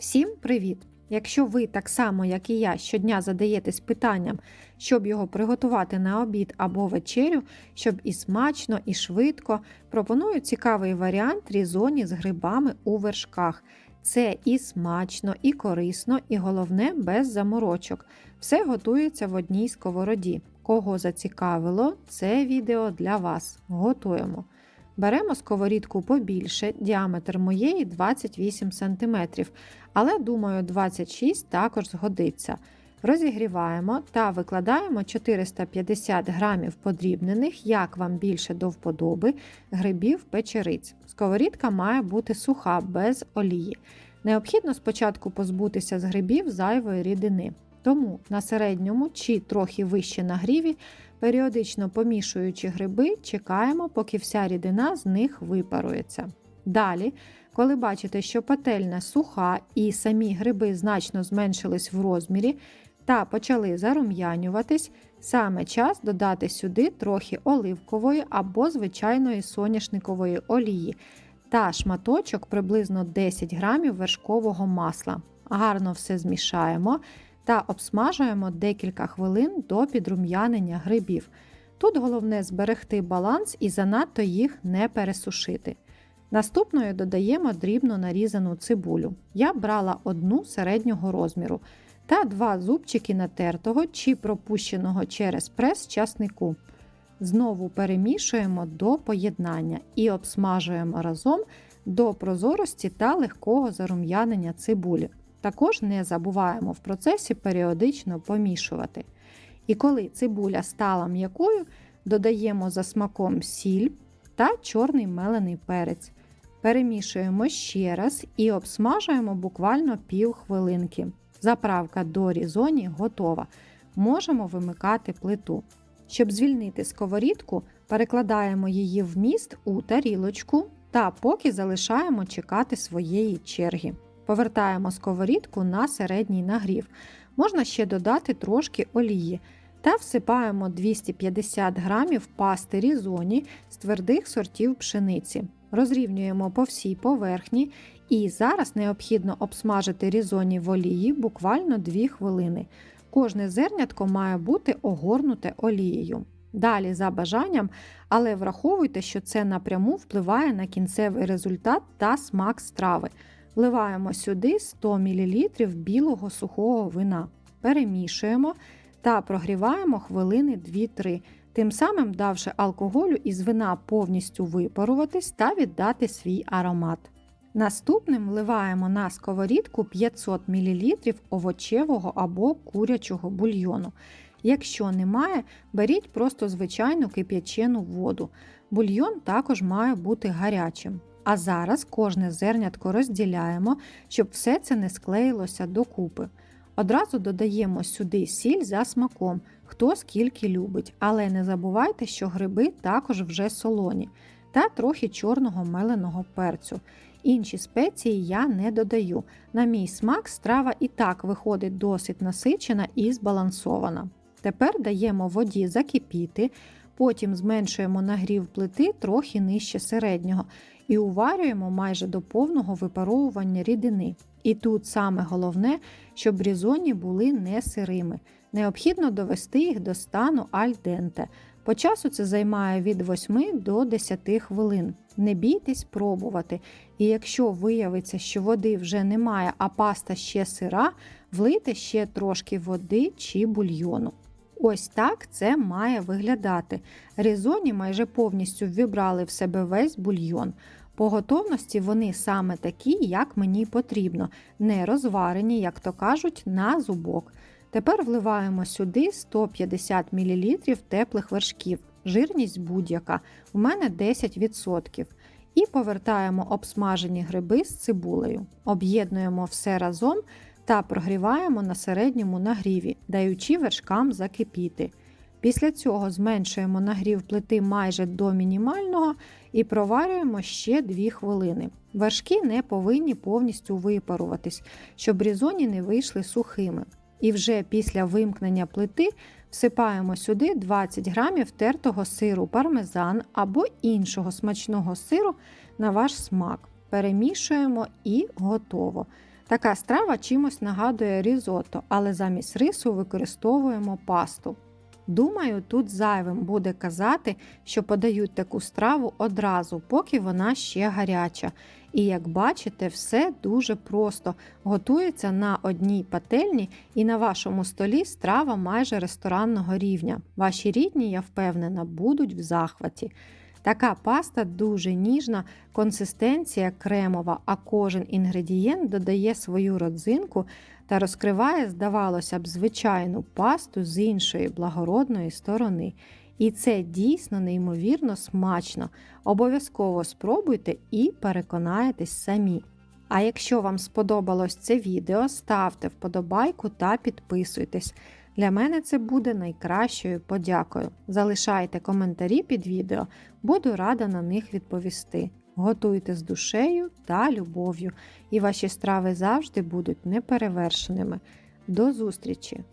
Всім привіт! Якщо ви так само, як і я, щодня задаєтесь питанням, щоб його приготувати на обід або вечерю, щоб і смачно, і швидко, пропоную цікавий варіант різоні з грибами у вершках. Це і смачно, і корисно, і головне без заморочок. Все готується в одній сковороді. Кого зацікавило, це відео для вас. Готуємо. Беремо сковорідку побільше, діаметр моєї 28 см, але, думаю, 26 також згодиться. Розігріваємо та викладаємо 450 г подрібнених, як вам більше до вподоби, грибів печериць. Сковорідка має бути суха, без олії. Необхідно спочатку позбутися з грибів зайвої рідини. Тому на середньому чи трохи вище нагріві, періодично помішуючи гриби, чекаємо, поки вся рідина з них випарується. Далі, коли бачите, що пательня суха і самі гриби значно зменшились в розмірі та почали зарум'янюватись, саме час додати сюди трохи оливкової або звичайної соняшникової олії та шматочок приблизно 10 г вершкового масла. Гарно все змішаємо та обсмажуємо декілька хвилин до підрум'янення грибів. Тут головне зберегти баланс і занадто їх не пересушити. Наступною додаємо дрібно нарізану цибулю. Я брала одну середнього розміру та 2 зубчики натертого чи пропущеного через прес часнику. Знову перемішуємо до поєднання і обсмажуємо разом до прозорості та легкого зарум'янення цибулі. Також не забуваємо в процесі періодично помішувати. І коли цибуля стала м'якою, додаємо за смаком сіль та чорний мелений перець. Перемішуємо ще раз і обсмажуємо буквально півхвилинки. Заправка до різоні готова. Можемо вимикати плиту. Щоб звільнити сковорідку, перекладаємо її вміст у тарілочку та поки залишаємо чекати своєї черги. Повертаємо сковорідку на середній нагрів. Можна ще додати трошки олії та всипаємо 250 г пасти різоні з твердих сортів пшениці. Розрівнюємо по всій поверхні і зараз необхідно обсмажити різоні в олії буквально 2 хвилини. Кожне зернятко має бути огорнуте олією. Далі за бажанням, але враховуйте, що це напряму впливає на кінцевий результат та смак страви. Вливаємо сюди 100 мл білого сухого вина. Перемішуємо та прогріваємо хвилини 2-3, тим самим давши алкоголю із вина повністю випаруватись та віддати свій аромат. Наступним вливаємо на сковорідку 500 мл овочевого або курячого бульйону. Якщо немає, беріть просто звичайну кип'ячену воду. Бульйон також має бути гарячим. А зараз кожне зернятко розділяємо, щоб все це не склеїлося докупи. Одразу додаємо сюди сіль за смаком, хто скільки любить, але не забувайте, що гриби також вже солоні, та трохи чорного меленого перцю. Інші спеції я не додаю. На мій смак страва і так виходить досить насичена і збалансована. Тепер даємо воді закипіти, потім зменшуємо нагрів плити трохи нижче середнього і уварюємо майже до повного випаровування рідини. І тут саме головне, щоб різоні були не сирими. Необхідно довести їх до стану аль денте. По часу це займає від 8 до 10 хвилин. Не бійтесь пробувати. І якщо виявиться, що води вже немає, а паста ще сира, влийте ще трошки води чи бульйону. Ось так це має виглядати. Різоні майже повністю ввібрали в себе весь бульйон. По готовності вони саме такі, як мені потрібно, не розварені, як то кажуть, на зубок. Тепер вливаємо сюди 150 мл теплих вершків, жирність будь-яка, у мене 10%. І повертаємо обсмажені гриби з цибулею. Об'єднуємо все разом та прогріваємо на середньому нагріві, даючи вершкам закипіти. Після цього зменшуємо нагрів плити майже до мінімального і проварюємо ще 2 хвилини. Вершки не повинні повністю випаруватись, щоб різоні не вийшли сухими. І вже після вимкнення плити всипаємо сюди 20 г тертого сиру пармезан або іншого смачного сиру на ваш смак. Перемішуємо і готово. Така страва чимось нагадує різотто, але замість рису використовуємо пасту. Думаю, тут зайвим буде казати, що подають таку страву одразу, поки вона ще гаряча. І як бачите, все дуже просто. Готується на одній пательні і на вашому столі страва майже ресторанного рівня. Ваші рідні, я впевнена, будуть в захваті. Така паста дуже ніжна, консистенція кремова, а кожен інгредієнт додає свою родзинку та розкриває, здавалося б, звичайну пасту з іншої благородної сторони. І це дійсно неймовірно смачно. Обов'язково спробуйте і переконаєтесь самі. А якщо вам сподобалось це відео, ставте вподобайку та підписуйтесь. Для мене це буде найкращою подякою. Залишайте коментарі під відео, буду рада на них відповісти. Готуйте з душею та любов'ю, і ваші страви завжди будуть неперевершеними. До зустрічі!